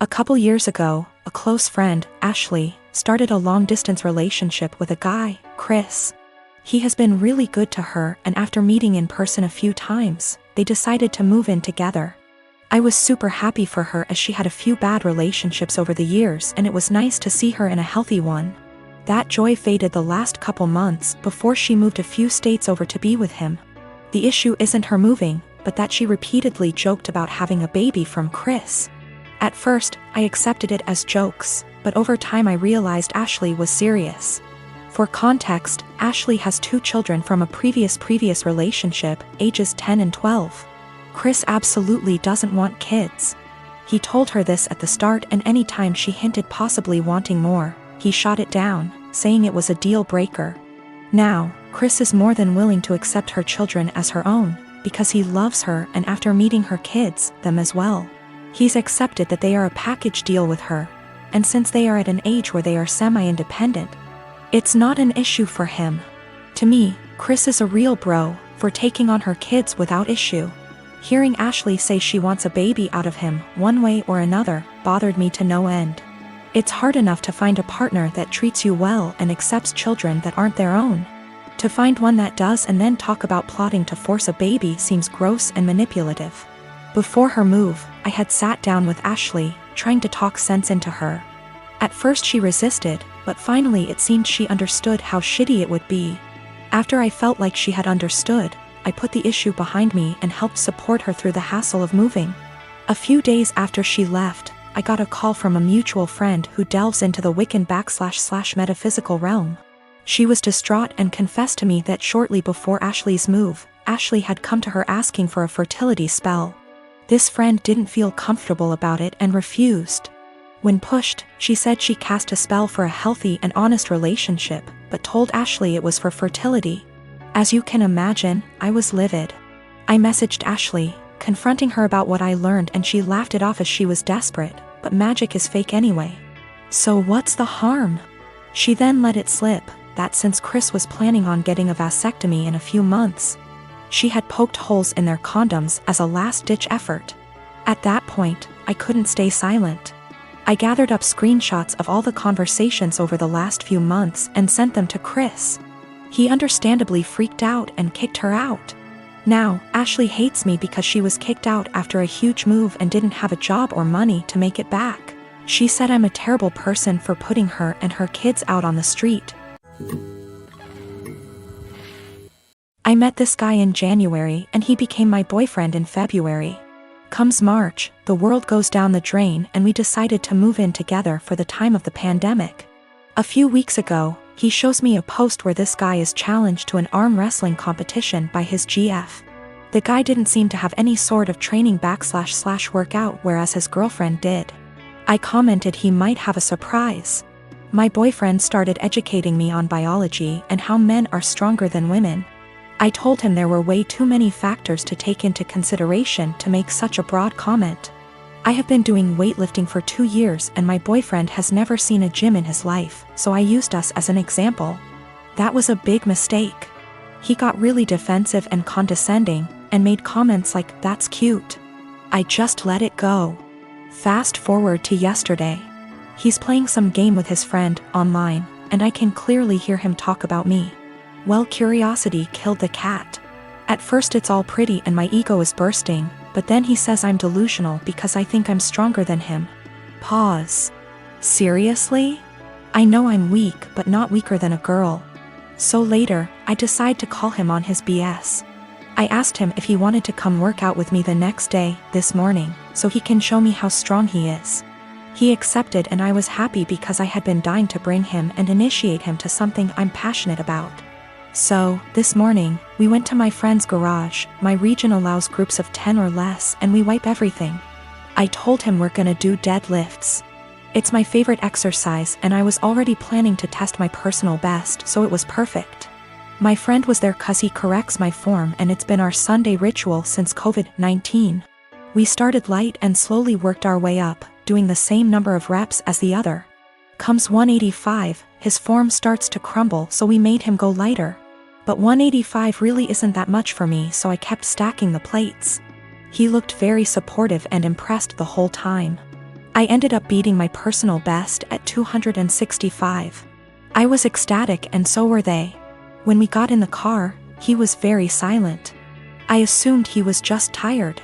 A couple years ago, a close friend, Ashley, started a long-distance relationship with a guy, Chris. He has been really good to her, and after meeting in person a few times, they decided to move in together. I was super happy for her as she had a few bad relationships over the years and it was nice to see her in a healthy one. That joy faded the last couple months before she moved a few states over to be with him. The issue isn't her moving, but that she repeatedly joked about having a baby from Chris. At first, I accepted it as jokes, but over time I realized Ashley was serious. For context, Ashley has 2 children from a previous relationship, ages 10 and 12. Chris absolutely doesn't want kids. He told her this at the start, and any time she hinted possibly wanting more, he shot it down, saying it was a deal breaker. Now, Chris is more than willing to accept her children as her own, because he loves her, and after meeting her kids, them as well. He's accepted that they are a package deal with her, and since they are at an age where they are semi-independent, it's not an issue for him. To me, Chris is a real bro for taking on her kids without issue. Hearing Ashley say she wants a baby out of him, one way or another, bothered me to no end. It's hard enough to find a partner that treats you well and accepts children that aren't their own. To find one that does and then talk about plotting to force a baby seems gross and manipulative. Before her move, I had sat down with Ashley, trying to talk sense into her. At first she resisted, but finally it seemed she understood how shitty it would be. After I felt like she had understood, I put the issue behind me and helped support her through the hassle of moving. A few days after she left, I got a call from a mutual friend who delves into the Wiccan / metaphysical realm. She was distraught and confessed to me that shortly before Ashley's move, Ashley had come to her asking for a fertility spell. This friend didn't feel comfortable about it and refused. When pushed, she said she cast a spell for a healthy and honest relationship, but told Ashley it was for fertility. As you can imagine, I was livid. I messaged Ashley, confronting her about what I learned, and she laughed it off as she was desperate, but magic is fake anyway. So what's the harm? She then let it slip that since Chris was planning on getting a vasectomy in a few months, she had poked holes in their condoms as a last-ditch effort. At that point, I couldn't stay silent. I gathered up screenshots of all the conversations over the last few months and sent them to Chris. He understandably freaked out and kicked her out. Now, Ashley hates me because she was kicked out after a huge move and didn't have a job or money to make it back. She said I'm a terrible person for putting her and her kids out on the street. I met this guy in January and he became my boyfriend in February. Comes March, the world goes down the drain and we decided to move in together for the time of the pandemic. A few weeks ago, he shows me a post where this guy is challenged to an arm wrestling competition by his GF. The guy didn't seem to have any sort of training / workout, whereas his girlfriend did. I commented he might have a surprise. My boyfriend started educating me on biology and how men are stronger than women. I told him there were way too many factors to take into consideration to make such a broad comment. I have been doing weightlifting for 2 years and my boyfriend has never seen a gym in his life, so I used us as an example. That was a big mistake. He got really defensive and condescending, and made comments like, "That's cute." I just let it go. Fast forward to yesterday. He's playing some game with his friend, online, and I can clearly hear him talk about me. Well, curiosity killed the cat. At first it's all pretty and my ego is bursting, but then he says I'm delusional because I think I'm stronger than him. Pause. Seriously? I know I'm weak, but not weaker than a girl. So later, I decide to call him on his BS. I asked him if he wanted to come work out with me the next day, this morning, so he can show me how strong he is. He accepted and I was happy because I had been dying to bring him and initiate him to something I'm passionate about. So, this morning, we went to my friend's garage. My region allows groups of 10 or less and we wipe everything. I told him we're gonna do deadlifts. It's my favorite exercise and I was already planning to test my personal best, so it was perfect. My friend was there cause he corrects my form and it's been our Sunday ritual since COVID-19. We started light and slowly worked our way up, doing the same number of reps as the other. Comes 185, his form starts to crumble, so we made him go lighter. But 185 really isn't that much for me, so I kept stacking the plates. He looked very supportive and impressed the whole time. I ended up beating my personal best at 265. I was ecstatic and so were they. When we got in the car, he was very silent. I assumed he was just tired.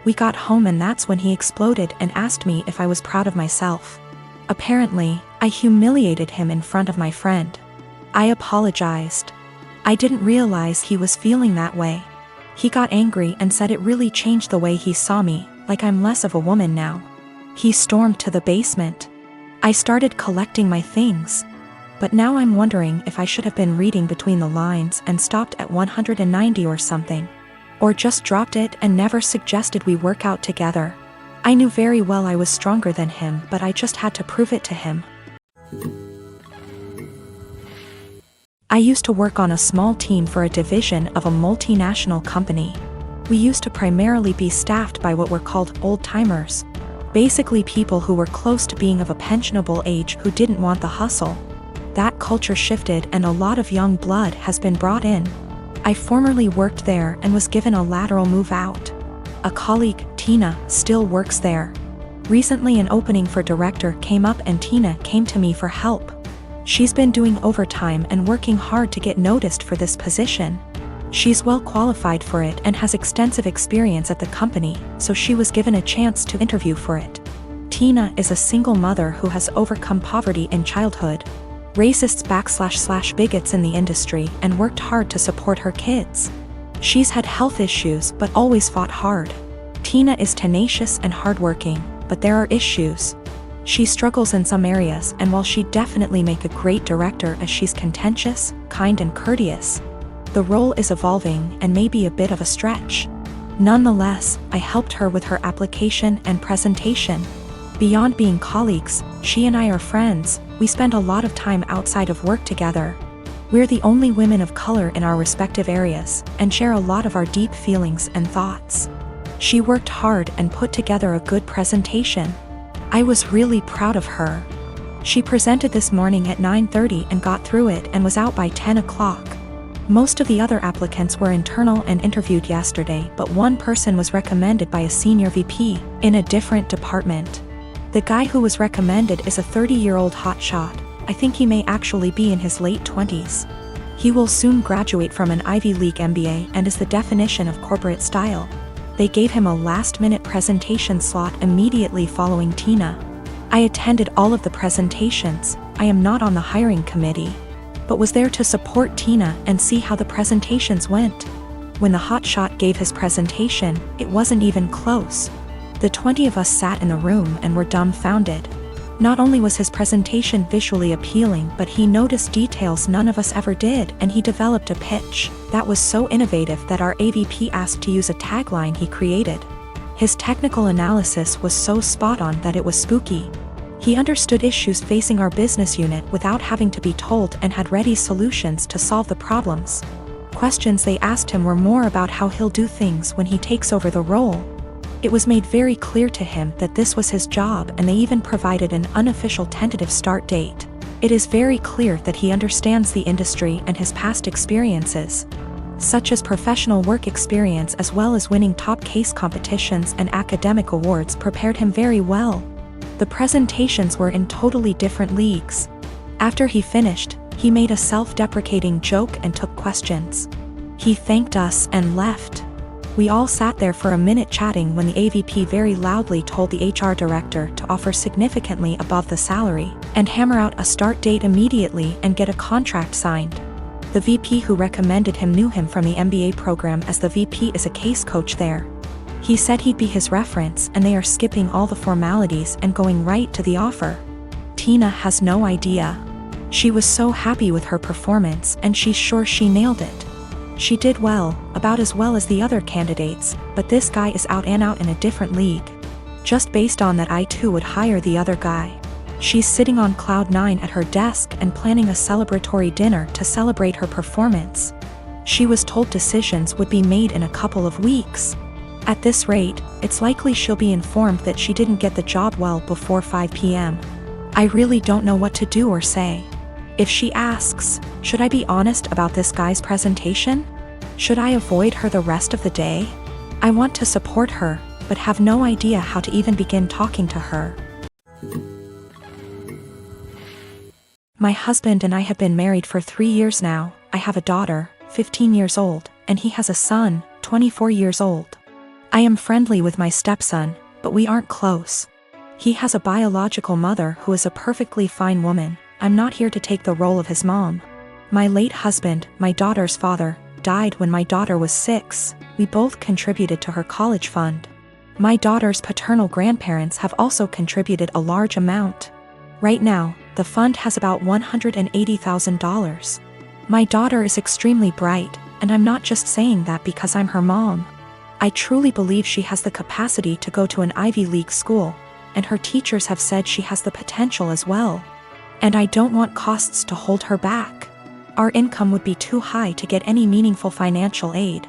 We got home and that's when he exploded and asked me if I was proud of myself. Apparently, I humiliated him in front of my friend. I apologized. I didn't realize he was feeling that way. He got angry and said it really changed the way he saw me, like I'm less of a woman now. He stormed to the basement. I started collecting my things. But now I'm wondering if I should have been reading between the lines and stopped at 190 or something. Or just dropped it and never suggested we work out together. I knew very well I was stronger than him, but I just had to prove it to him. I used to work on a small team for a division of a multinational company. We used to primarily be staffed by what were called old-timers. Basically people who were close to being of a pensionable age who didn't want the hustle. That culture shifted and a lot of young blood has been brought in. I formerly worked there and was given a lateral move out. A colleague, Tina, still works there. Recently an opening for director came up and Tina came to me for help. She's been doing overtime and working hard to get noticed for this position. She's well qualified for it and has extensive experience at the company, so she was given a chance to interview for it. Tina is a single mother who has overcome poverty in childhood, racists / bigots in the industry, and worked hard to support her kids. She's had health issues but always fought hard. Tina is tenacious and hardworking, but there are issues. She struggles in some areas, and while she'd definitely make a great director as she's contentious, kind and courteous, the role is evolving and may be a bit of a stretch. Nonetheless, I helped her with her application and presentation. Beyond being colleagues, she and I are friends. We spend a lot of time outside of work together. We're the only women of color in our respective areas, and share a lot of our deep feelings and thoughts. She worked hard and put together a good presentation. I was really proud of her. She presented this morning at 9:30 and got through it and was out by 10 o'clock. Most of the other applicants were internal and interviewed yesterday, but one person was recommended by a senior VP in a different department. The guy who was recommended is a 30-year-old hotshot. I think he may actually be in his late 20s. He will soon graduate from an Ivy League MBA and is the definition of corporate style. They gave him a last-minute presentation slot immediately following Tina. I attended all of the presentations. I am not on the hiring committee, but was there to support Tina and see how the presentations went. When the hotshot gave his presentation, it wasn't even close. The 20 of us sat in the room and were dumbfounded. Not only was his presentation visually appealing, but he noticed details none of us ever did, and he developed a pitch that was so innovative that our AVP asked to use a tagline he created. His technical analysis was so spot on that it was spooky. He understood issues facing our business unit without having to be told and had ready solutions to solve the problems. Questions they asked him were more about how he'll do things when he takes over the role. It was made very clear to him that this was his job, and they even provided an unofficial tentative start date. It is very clear that he understands the industry and his past experiences, such as professional work experience as well as winning top case competitions and academic awards, prepared him very well. The presentations were in totally different leagues. After he finished, he made a self-deprecating joke and took questions. He thanked us and left. We all sat there for a minute chatting when the AVP very loudly told the HR director to offer significantly above the salary and hammer out a start date immediately and get a contract signed. The VP who recommended him knew him from the MBA program, as the VP is a case coach there. He said he'd be his reference, and they are skipping all the formalities and going right to the offer. Tina has no idea. She was so happy with her performance and she's sure she nailed it. She did well, about as well as the other candidates, but this guy is out and out in a different league. Just based on that, I too would hire the other guy. She's sitting on cloud 9 at her desk and planning a celebratory dinner to celebrate her performance. She was told decisions would be made in a couple of weeks. At this rate, it's likely she'll be informed that she didn't get the job well before 5 p.m. I really don't know what to do or say. If she asks, should I be honest about this guy's presentation? Should I avoid her the rest of the day? I want to support her, but have no idea how to even begin talking to her. My husband and I have been married for 3 years now. I have a daughter, 15 years old, and he has a son, 24 years old. I am friendly with my stepson, but we aren't close. He has a biological mother who is a perfectly fine woman. I'm not here to take the role of his mom. My late husband, my daughter's father, died when my daughter was 6. We both contributed to her college fund. My daughter's paternal grandparents have also contributed a large amount. Right now, the fund has about $180,000. My daughter is extremely bright, and I'm not just saying that because I'm her mom. I truly believe she has the capacity to go to an Ivy League school, and her teachers have said she has the potential as well. And I don't want costs to hold her back. Our income would be too high to get any meaningful financial aid.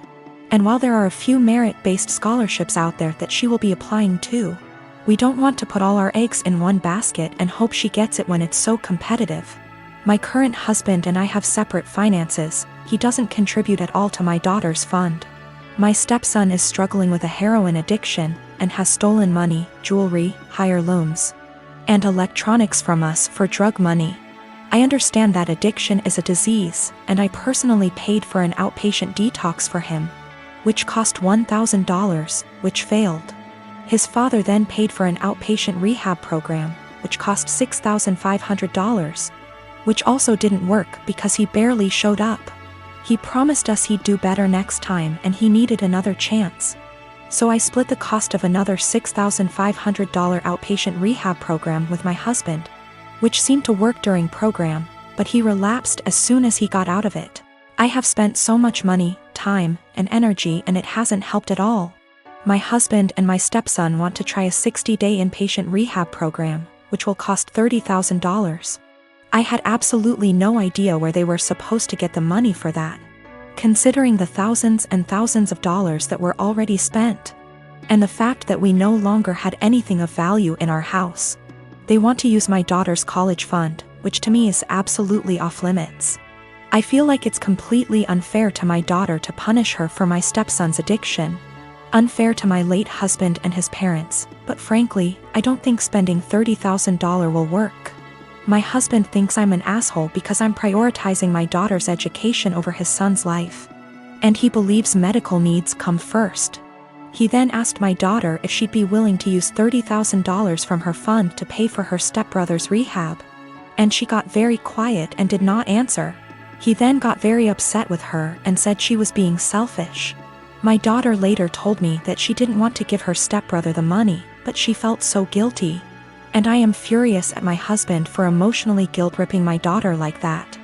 And while there are a few merit-based scholarships out there that she will be applying to, we don't want to put all our eggs in one basket and hope she gets it when it's so competitive. My current husband and I have separate finances. He doesn't contribute at all to my daughter's fund. My stepson is struggling with a heroin addiction and has stolen money, jewelry, hire loans, and electronics from us for drug money. I understand that addiction is a disease, and I personally paid for an outpatient detox for him, which cost $1,000, which failed. His father then paid for an outpatient rehab program, which cost $6,500, which also didn't work because he barely showed up. He promised us he'd do better next time and he needed another chance. So I split the cost of another $6,500 outpatient rehab program with my husband, which seemed to work during program, but he relapsed as soon as he got out of it. I have spent so much money, time, and energy and it hasn't helped at all. My husband and my stepson want to try a 60-day inpatient rehab program, which will cost $30,000. I had absolutely no idea where they were supposed to get the money for that, considering the thousands and thousands of dollars that were already spent, and the fact that we no longer had anything of value in our house. They want to use my daughter's college fund, which to me is absolutely off limits. I feel like it's completely unfair to my daughter to punish her for my stepson's addiction, unfair to my late husband and his parents, but frankly, I don't think spending $30,000 will work. My husband thinks I'm an asshole because I'm prioritizing my daughter's education over his son's life, and he believes medical needs come first. He then asked my daughter if she'd be willing to use $30,000 from her fund to pay for her stepbrother's rehab, and she got very quiet and did not answer. He then got very upset with her and said she was being selfish. My daughter later told me that she didn't want to give her stepbrother the money, but she felt so guilty. And I am furious at my husband for emotionally guilt-tripping my daughter like that.